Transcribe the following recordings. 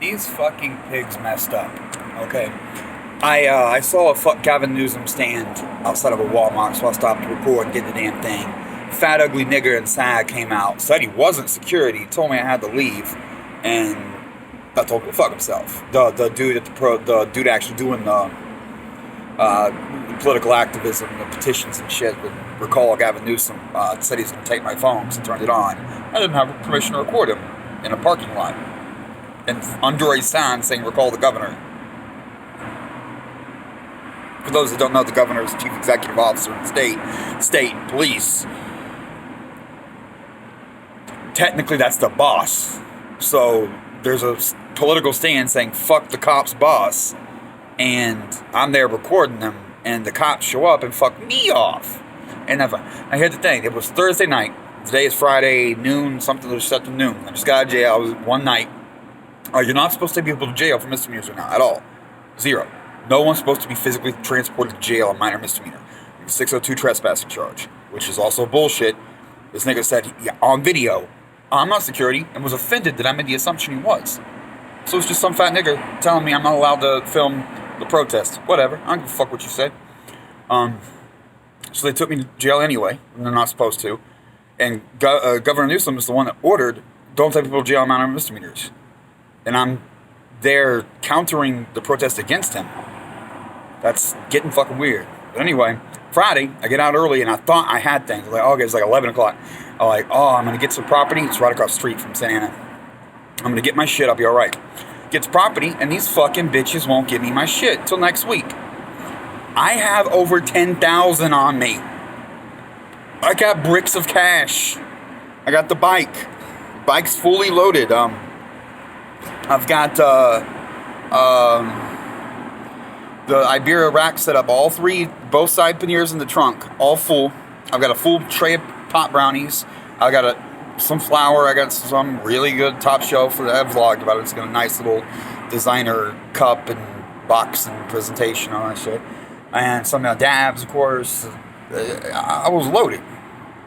These fucking pigs messed up. Okay. I saw a Gavin Newsom stand outside of a Walmart, so I stopped to record and did the damn thing. Fat ugly nigger in SAG came out, said he wasn't security, told me I had to leave, and I told him to fuck himself. The dude actually doing the political activism, the petitions and shit, would recall Gavin Newsom said he's going to take my phone, so I turned it on. I didn't have permission to record him in a parking lot. And under a sign saying recall the governor. For those that don't know, the governor is the chief executive officer of the state police. Technically, that's the boss. So there's a political stand saying fuck the cops boss. And I'm there recording them, and the cops show up and fuck me off. And I heard the thing, it was Thursday night. Today is Friday, noon, something that was set to noon. I just got out of jail. I was one night. You're not supposed to take people to jail for misdemeanors or not, at all. Zero. No one's supposed to be physically transported to jail on minor misdemeanor. 602 trespassing charge, which is also bullshit. This nigga said on video, I'm not security, and was offended that I made the assumption he was. So it's just some fat nigga telling me I'm not allowed to film the protest. Whatever. I don't give a fuck what you said. So they took me to jail anyway, and they're not supposed to. And Governor Newsom is the one that ordered, don't take people to jail on minor misdemeanors. And I'm there countering the protest against him. That's getting fucking weird. But anyway, Friday, I get out early and I thought I had things. Okay, it's like 11 o'clock. I'm like, I'm going to get some property. It's right across the street from Santa Ana. I'm going to get my shit. I'll be all right. Get some property, and these fucking bitches won't give me my shit until next week. I have over $10,000 on me. I got bricks of cash. I got the bike. Bike's fully loaded. I've got the Iberia rack set up, all three, both side panniers in the trunk, all full. I've got a full tray of pot brownies. I got some flour. I got some really good top shelf for I've vlogged about it. It's got a nice little designer cup and box and presentation, all that shit. And some dabs, of course. I was loaded.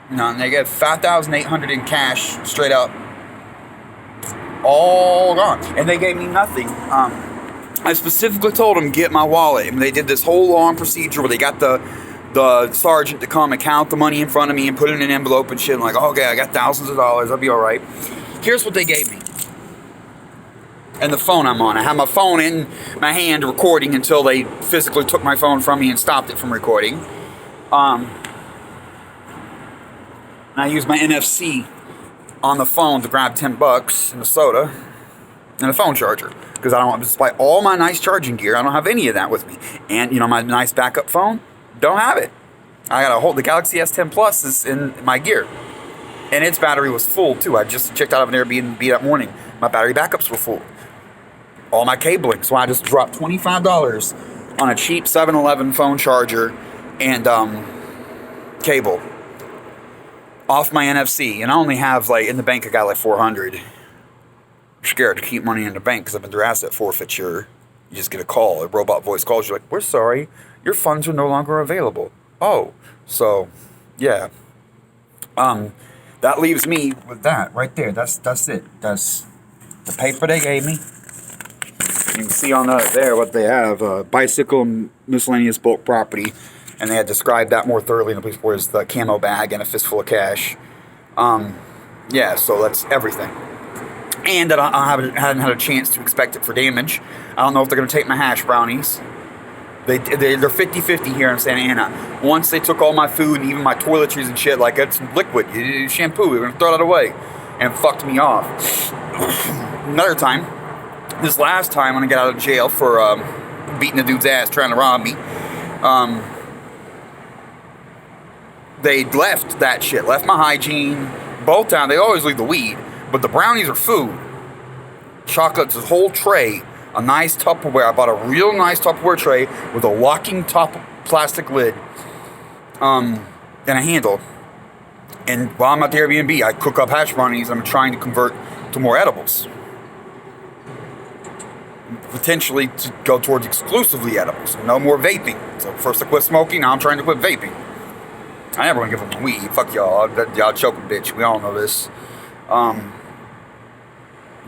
And they got $5,800 in cash straight up. All gone. And they gave me nothing. I specifically told them get my wallet. And they did this whole long procedure where they got the sergeant to come and count the money in front of me and put it in an envelope and shit. I'm like, okay, I got thousands of dollars. I'll be all right. Here's what they gave me. And the phone I'm on. I had my phone in my hand recording until they physically took my phone from me and stopped it from recording. And I used my NFC on the phone to grab $10 and a soda and a phone charger. Because I don't want, despite all my nice charging gear, I don't have any of that with me. And, my nice backup phone, don't have it. I got the Galaxy S10 Plus is in my gear. And its battery was full, too. I just checked out of an Airbnb that morning. My battery backups were full. All my cabling. So I just dropped $25 on a cheap 7-Eleven phone charger and cable off my NFC. And I only have, in the bank, I got, $400. I'm scared to keep money in the bank because I've been through asset forfeiture. You just get a call. A robot voice calls you like, we're sorry. Your funds are no longer available. Oh. So, yeah. That leaves me with that right there. That's it. That's the paper they gave me. You can see on there what they have. Bicycle and miscellaneous bulk property. And they had described that more thoroughly in the police report as the camo bag and a fistful of cash. Yeah, so that's everything. And that I hadn't had a chance to inspect it for damage. I don't know if they're going to take my hash brownies. They're 50-50 here in Santa Ana. Once they took all my food and even my toiletries and shit, like it's liquid, shampoo, they're going to throw that away. And fucked me off. Another time, this last time when I got out of jail for beating a dude's ass trying to rob me, they left that shit, left my hygiene. Both times, they always leave the weed. But the brownies are food. Chocolate's a whole tray. A nice Tupperware. I bought a real nice Tupperware tray with a locking top plastic lid. And a handle. And while I'm at the Airbnb, I cook up hash brownies. I'm trying to convert to more edibles. Potentially to go towards exclusively edibles. No more vaping. So first I quit smoking, now I'm trying to quit vaping. I never want to give them weed. Fuck y'all. Y'all choking bitch. We all know this.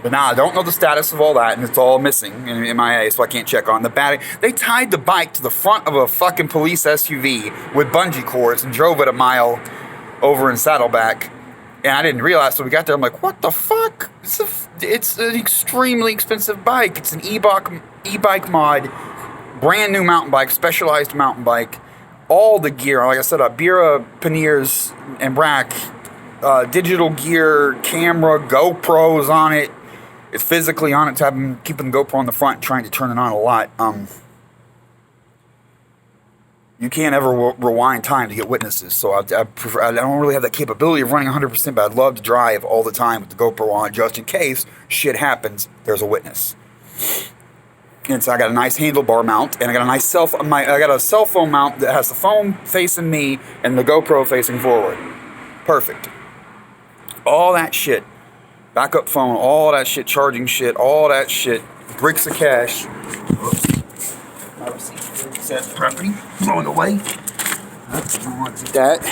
But now I don't know the status of all that, and it's all missing in MIA, so I can't check on the battery. They tied the bike to the front of a fucking police SUV with bungee cords and drove it a mile over in Saddleback. And I didn't realize, so we got there, I'm like, what the fuck? It's an extremely expensive bike. It's an e-bike mod, brand new mountain bike, specialized mountain bike. All the gear, like I said, Bira, panniers, and brack, digital gear, camera, GoPros on it. It's physically on it, so I've been keeping the GoPro on the front, trying to turn it on a lot. You can't ever rewind time to get witnesses, so I don't really have that capability of running 100%, but I'd love to drive all the time with the GoPro on, just in case shit happens, there's a witness. And so I got a nice handlebar mount, and I got a nice cell phone mount that has the phone facing me and the GoPro facing forward. Perfect. All that shit. Backup phone, all that shit, charging shit, all that shit. Bricks of cash. Whoops. My receipt says property blowing away. I don't want to do that.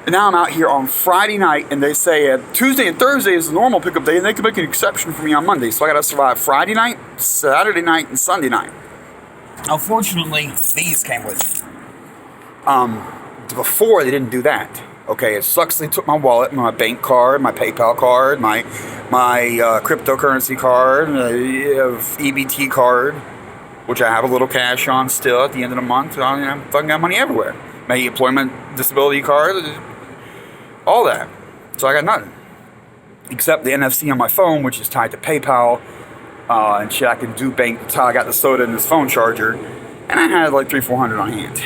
And now I'm out here on Friday night, and they say Tuesday and Thursday is the normal pickup day, and they can make an exception for me on Monday. So I got to survive Friday night, Saturday night, and Sunday night. Unfortunately, these came with me. Before they didn't do that. Okay, it sucks they took my wallet, my bank card, my PayPal card, my cryptocurrency card, EBT card, which I have a little cash on still at the end of the month. I fucking got money everywhere. My employment disability card, all that. So I got nothing. Except the NFC on my phone, which is tied to PayPal, and shit, I can do bank until I got the soda and this phone charger. And I had like $300-400 on hand.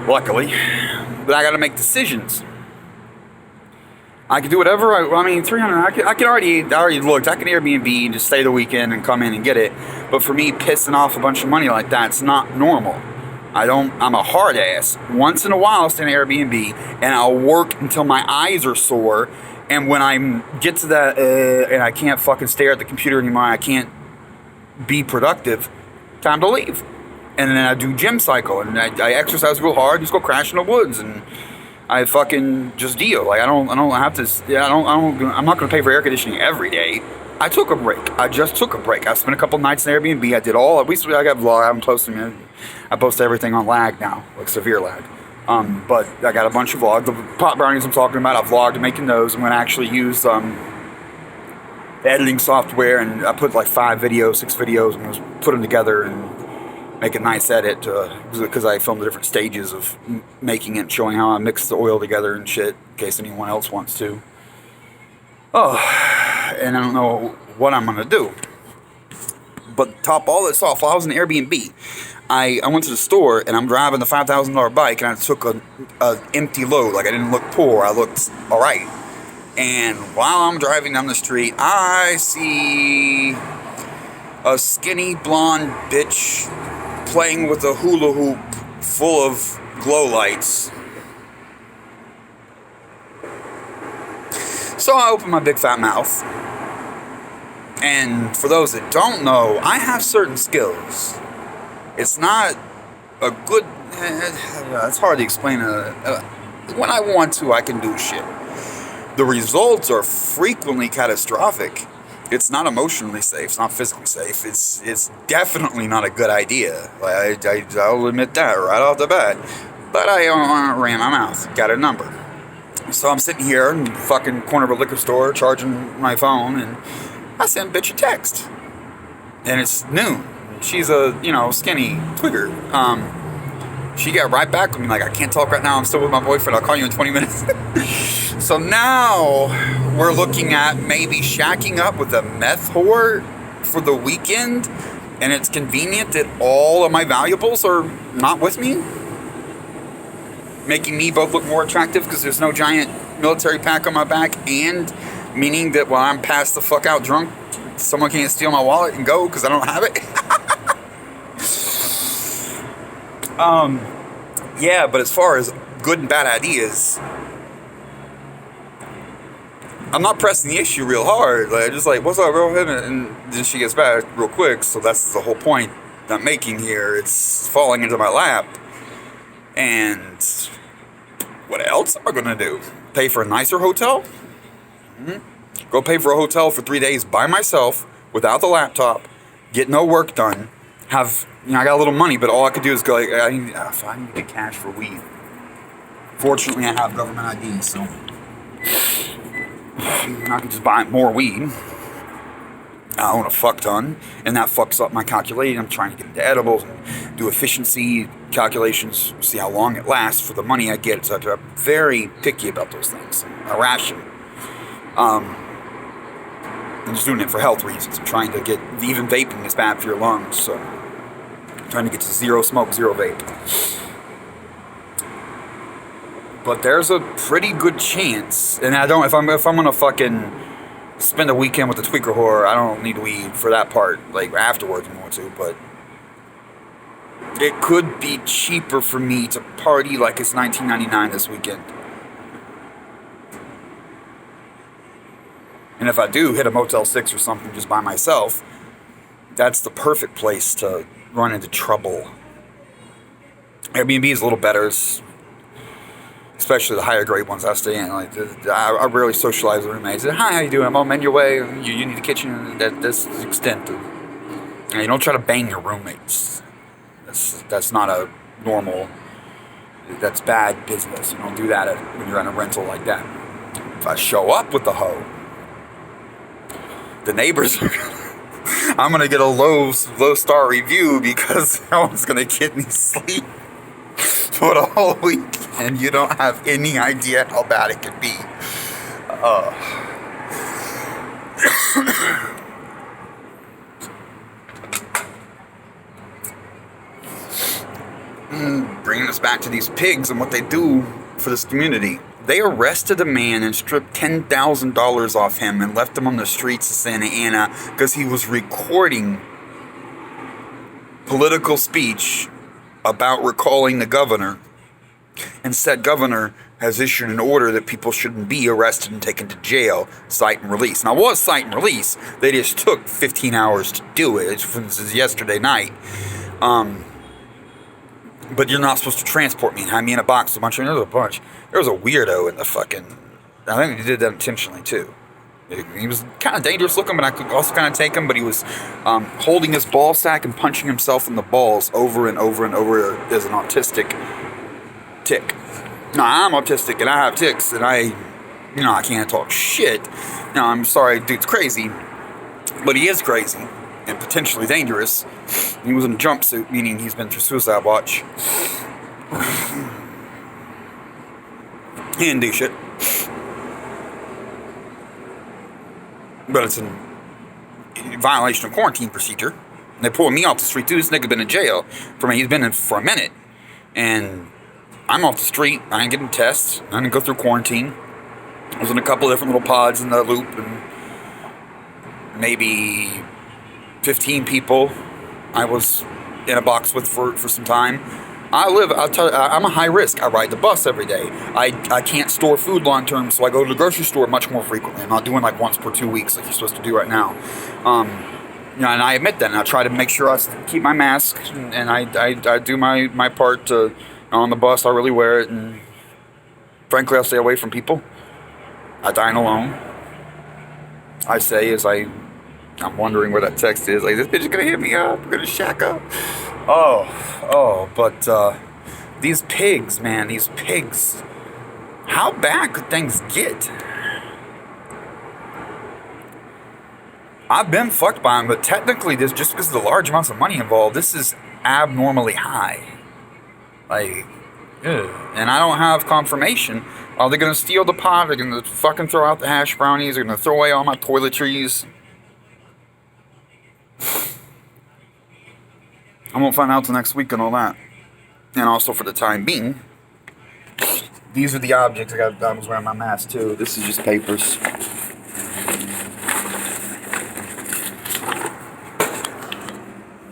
Luckily. But I got to make decisions. I can do whatever I mean, $300. I already looked. I can Airbnb and just stay the weekend and come in and get it. But for me, pissing off a bunch of money like that's not normal. I'm a hard ass. Once in a while, I'll stay in Airbnb and I'll work until my eyes are sore. And when I get to that and I can't fucking stare at the computer anymore, I can't be productive. Time to leave. And then I do gym cycle, and I exercise real hard. Just go crash in the woods, and I fucking just deal. Like I don't have to. Yeah, I'm not gonna pay for air conditioning every day. I took a break. I just took a break. I spent a couple nights in Airbnb. I did all. I got vlog. I haven't posted them. I post everything on lag now, like severe lag. But I got a bunch of vlogs. The pot brownies I'm talking about, I vlogged making those. I'm gonna actually use editing software, and I put like 6 videos, and just put them together and make a nice edit because I filmed the different stages of making it, showing how I mix the oil together and shit, in case anyone else wants to. Oh, and I don't know what I'm gonna do. But top all this off, while I was in Airbnb, I went to the store, and I'm driving the $5,000 bike, and I took a empty load. Like I didn't look poor, I looked all right. And while I'm driving down the street, I see a skinny blonde bitch playing with a hula hoop full of glow lights. So I open my big fat mouth. And for those that don't know, I have certain skills. It's not a good... it's hard to explain. When I want to, I can do shit. The results are frequently catastrophic. It's not emotionally safe. It's not physically safe. It's definitely not a good idea. Like I'll admit that right off the bat. But I ran my mouth. Got a number. So I'm sitting here in the fucking corner of a liquor store charging my phone, and I send bitch a text. And it's noon. She's a, skinny twigger. She got right back with me like, I can't talk right now. I'm still with my boyfriend. I'll call you in 20 minutes. So now we're looking at maybe shacking up with a meth whore for the weekend. And it's convenient that all of my valuables are not with me. Making me both look more attractive because there's no giant military pack on my back. And meaning that while I'm passed the fuck out drunk, someone can't steal my wallet and go because I don't have it. Yeah, but as far as good and bad ideas, I'm not pressing the issue real hard. Like, just like, what's up, bro? And then she gets back real quick. So that's the whole point I'm making here. It's falling into my lap. And what else am I going to do? Pay for a nicer hotel? Go pay for a hotel for 3 days by myself without the laptop, get no work done, have, I got a little money, but all I could do is go, I need to get cash for weed. Fortunately, I have government ID, so I can just buy more weed. I own a fuck ton, and that fucks up my calculating. I'm trying to get into edibles and do efficiency calculations, see how long it lasts for the money I get, etc. I'm very picky about those things. I ration. I'm just doing it for health reasons. I'm trying to get, even vaping is bad for your lungs, so I'm trying to get to zero smoke, zero vape. But there's a pretty good chance, and I don't, if I'm gonna fucking spend a weekend with the tweaker whore, I don't need weed for that part, like afterwards I'm going to, but it could be cheaper for me to party like it's 1999 this weekend. And if I do hit a Motel 6 or something just by myself, that's the perfect place to run into trouble. Airbnb is a little better, especially the higher grade ones I stay in. Like, I rarely socialize with roommates. Hi, how you doing? I'm on your way. You need a kitchen at this extent. And you don't try to bang your roommates. That's not a normal. That's bad business. You don't do that when you're in a rental like that. If I show up with the hoe, the neighbors are I'm gonna get a low star review because no one's gonna get me sleep for the whole week, and you don't have any idea how bad it could be. Bringing us back to these pigs and what they do for this community. They arrested a man and stripped $10,000 off him and left him on the streets of Santa Ana because he was recording political speech about recalling the governor, and said governor has issued an order that people shouldn't be arrested and taken to jail, cite and release. Now, it was cite and release. They just took 15 hours to do it. This is yesterday night. But you're not supposed to transport me and have me in a box with a bunch of... There was a weirdo in the fucking... I think he did that intentionally, too. He was kind of dangerous looking, but I could also kind of take him. But he was holding his ball sack and punching himself in the balls over and over and over as an autistic tick. Now, I'm autistic, and I have tics, and I can't talk shit. Now, I'm sorry, dude's crazy. But he is crazy and potentially dangerous. He was in a jumpsuit, meaning he's been through suicide watch. He didn't do shit. But it's in violation of quarantine procedure. They pulled me off the street too. This nigga been in jail he's been in for a minute. And I'm off the street. I ain't getting tests. I didn't go through quarantine. I was in a couple of different little pods in the loop, and maybe 15 people I was in a box with for some time. I'm a high risk. I ride the bus every day. I can't store food long term, so I go to the grocery store much more frequently. I'm not doing like once per 2 weeks like you're supposed to do right now. And I admit that, and I try to make sure I keep my mask, and I do my part on the bus. I really wear it, and frankly, I'll stay away from people. I dine alone. I say as I'm wondering where that text is. Like, this bitch is gonna hit me up. We're gonna shack up. But these pigs, man, these pigs. How bad could things get? I've been fucked by them, but technically, this just because of the large amounts of money involved, this is abnormally high. Like, ugh. And I don't have confirmation. Are they gonna steal the pot? Are they gonna fucking throw out the hash brownies? Are they gonna throw away all my toiletries? I won't find out till next week and all that. And also, for the time being, these are the objects. I was wearing my mask too. This is just papers.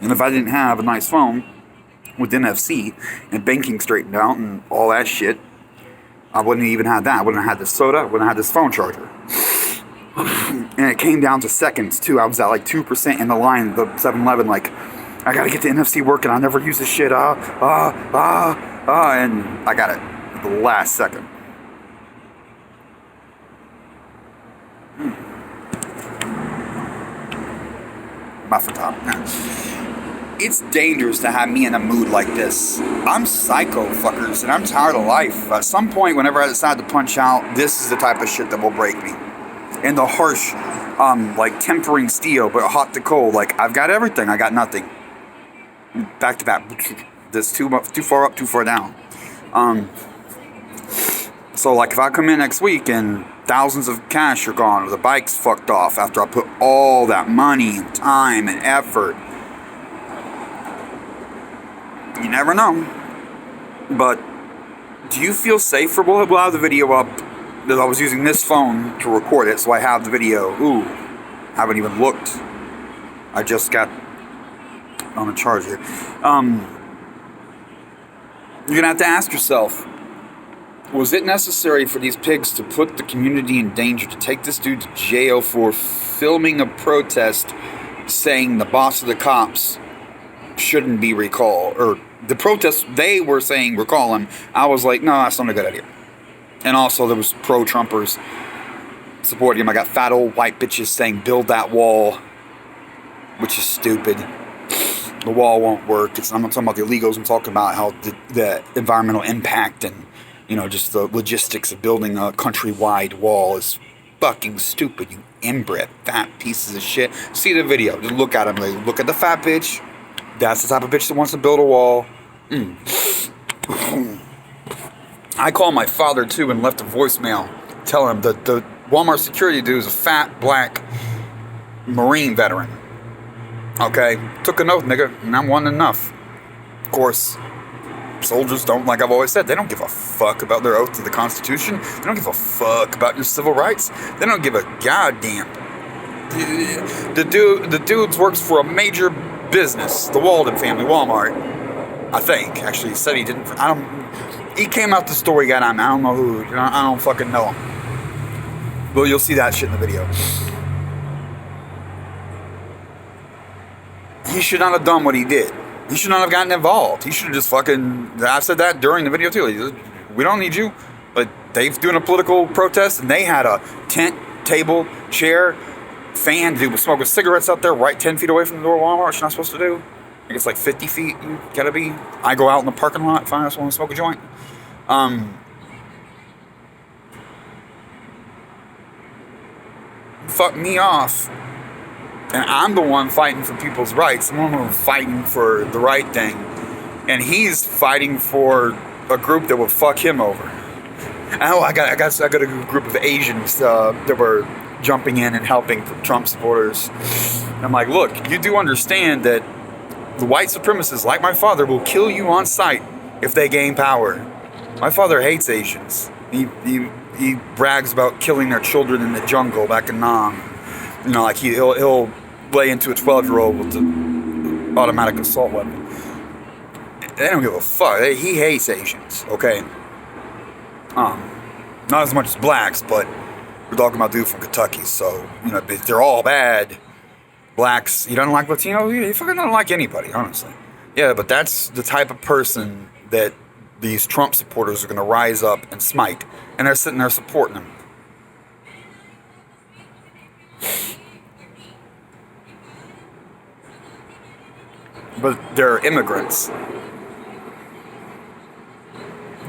And if I didn't have a nice phone with NFC and banking straightened out and all that shit, I wouldn't have even had that. I wouldn't have had this soda. I wouldn't have had this phone charger. And it came down to seconds too. I was at like 2% in the line, the 7-Eleven, like, I gotta get the NFC working. I never use this shit. And I got it at the last second. muffin top. It's dangerous to have me in a mood like this. I'm psycho, fuckers, and I'm tired of life. At some point, whenever I decide to punch out, this is the type of shit that will break me. And the harsh, like tempering steel, but hot to cold. Like, I've got everything, I got nothing. Back to back. That's too far up, too far down. So, like, if I come in next week and thousands of cash are gone, or the bike's fucked off after I put all that money and time and effort, you never know. But do you feel safe? We'll have the video up. That I was using this phone to record it, so I have the video. Ooh, haven't even looked. I just got on a charger. You're gonna have to ask yourself, was it necessary for these pigs to put the community in danger, to take this dude to jail for filming a protest saying the boss of the cops shouldn't be recalled? Or the protest, they were saying recall him. I was like, no, that's not a good idea. And also there was pro-Trumpers supporting him. I got fat old white bitches saying build that wall, which is stupid. The wall won't work. I'm not talking about the illegals. I'm talking about how the environmental impact and, you know, just the logistics of building a countrywide wall is fucking stupid. You inbred fat pieces of shit. See the video. Just look at them. Like, look at the fat bitch. That's the type of bitch that wants to build a wall. I called my father, too, and left a voicemail telling him that the Walmart security dude is a fat, black Marine veteran. Okay? Took an oath, nigga, and I'm one enough. Of course, soldiers don't, like I've always said, they don't give a fuck about their oath to the Constitution. They don't give a fuck about your civil rights. They don't give a goddamn. The dude works for a major business, the Walden family, Walmart. I think. Actually, he said he didn't. He came out the story guy. I don't know who. I don't fucking know him. But you'll see that shit in the video. He should not have done what he did. He should not have gotten involved. He should have just fucking... I said that during the video too. We don't need you. But Dave's doing a political protest, and they had a tent, table, chair, fan. Dude was smoking cigarettes out there right 10 feet away from the door of Walmart. What you're not supposed to do. I think it's like 50 feet. You gotta be. I go out in the parking lot if I just want to smoke a joint. Fuck me off. And I'm the one fighting for people's rights. I'm the one fighting for the right thing. And he's fighting for a group that will fuck him over. Oh, I got a group of Asians that were jumping in and helping Trump supporters. And I'm like, look, you do understand that the white supremacists, like my father, will kill you on sight if they gain power. My father hates Asians. He brags about killing their children in the jungle back in Nam. You know, like he'll lay into a 12-year-old with an automatic assault weapon. They don't give a fuck. He hates Asians, okay? Not as much as blacks, but we're talking about dude from Kentucky, so, you know, they're all bad. Blacks, he doesn't like Latinos, he fucking doesn't like anybody, honestly. Yeah, but that's the type of person that these Trump supporters are going to rise up and smite. And they're sitting there supporting him. But they're immigrants.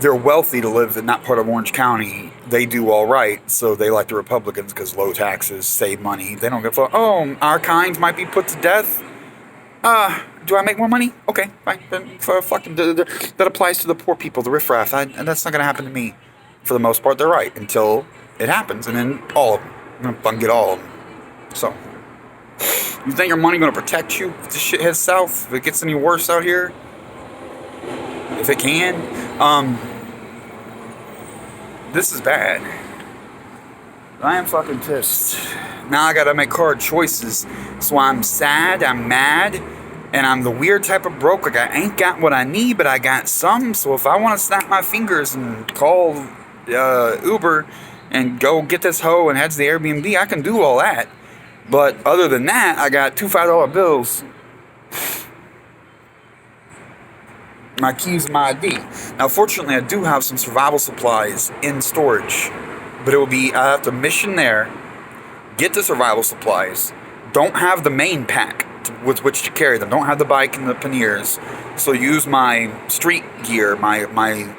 They're wealthy to live in that part of Orange County. They do all right, so they like the Republicans because low taxes, save money. They don't give a fuck. Oh, our kind might be put to death. Do I make more money? Okay, fine. Fuck them. That applies to the poor people, the riffraff. And that's not going to happen to me. For the most part, they're right until it happens, and then all of them. I'm going to fucking get all of them. So, you think your money going to protect you if this shit heads south? If it gets any worse out here? If it can? This is bad. I am fucking pissed. Now I gotta make hard choices. So I'm sad, I'm mad, and I'm the weird type of broke. Like, I ain't got what I need, but I got some. So if I want to snap my fingers and call Uber and go get this hoe and head to the Airbnb, I can do all that. But other than that, I got two $5 bills, my keys, my ID. Now, fortunately, I do have some survival supplies in storage, but it will be, I have to mission there, get the survival supplies, don't have the main pack, with which to carry them. Don't have the bike and the panniers. So use my street gear, my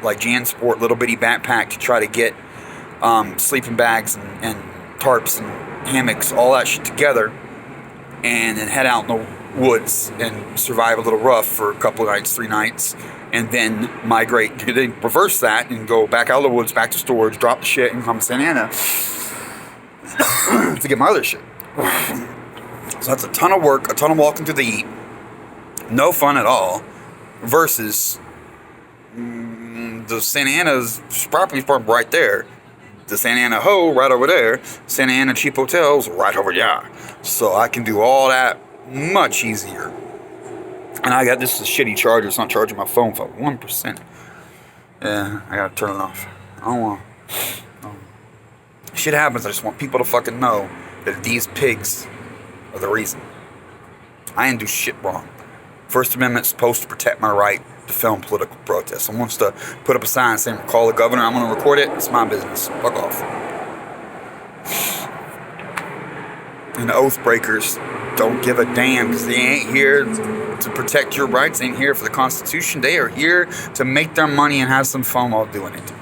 like JanSport little bitty backpack to try to get sleeping bags and tarps and hammocks, all that shit together, and then head out in the woods and survive a little rough for a couple of nights, 3 nights, and then migrate, then reverse that and go back out of the woods, back to storage, drop the shit, and come to Santa Ana to get my other shit. So that's a ton of work, a ton of walking through the heat, no fun at all, versus the Santa Ana's property farm right there, the Santa Ana Ho right over there, Santa Ana cheap hotels right over there. So I can do all that much easier. And I got this is a shitty charger. It's not charging my phone for 1%. Yeah, I gotta turn it off. I don't want. Shit happens. I just want people to fucking know that these pigs are the reason. I didn't do shit wrong. First Amendment's supposed to protect my right to film political protests. Someone wants to put up a sign saying, call the governor, I'm going to record it. It's my business. Fuck off. And the oath breakers don't give a damn because they ain't here to protect your rights. They ain't here for the Constitution. They are here to make their money and have some fun while doing it.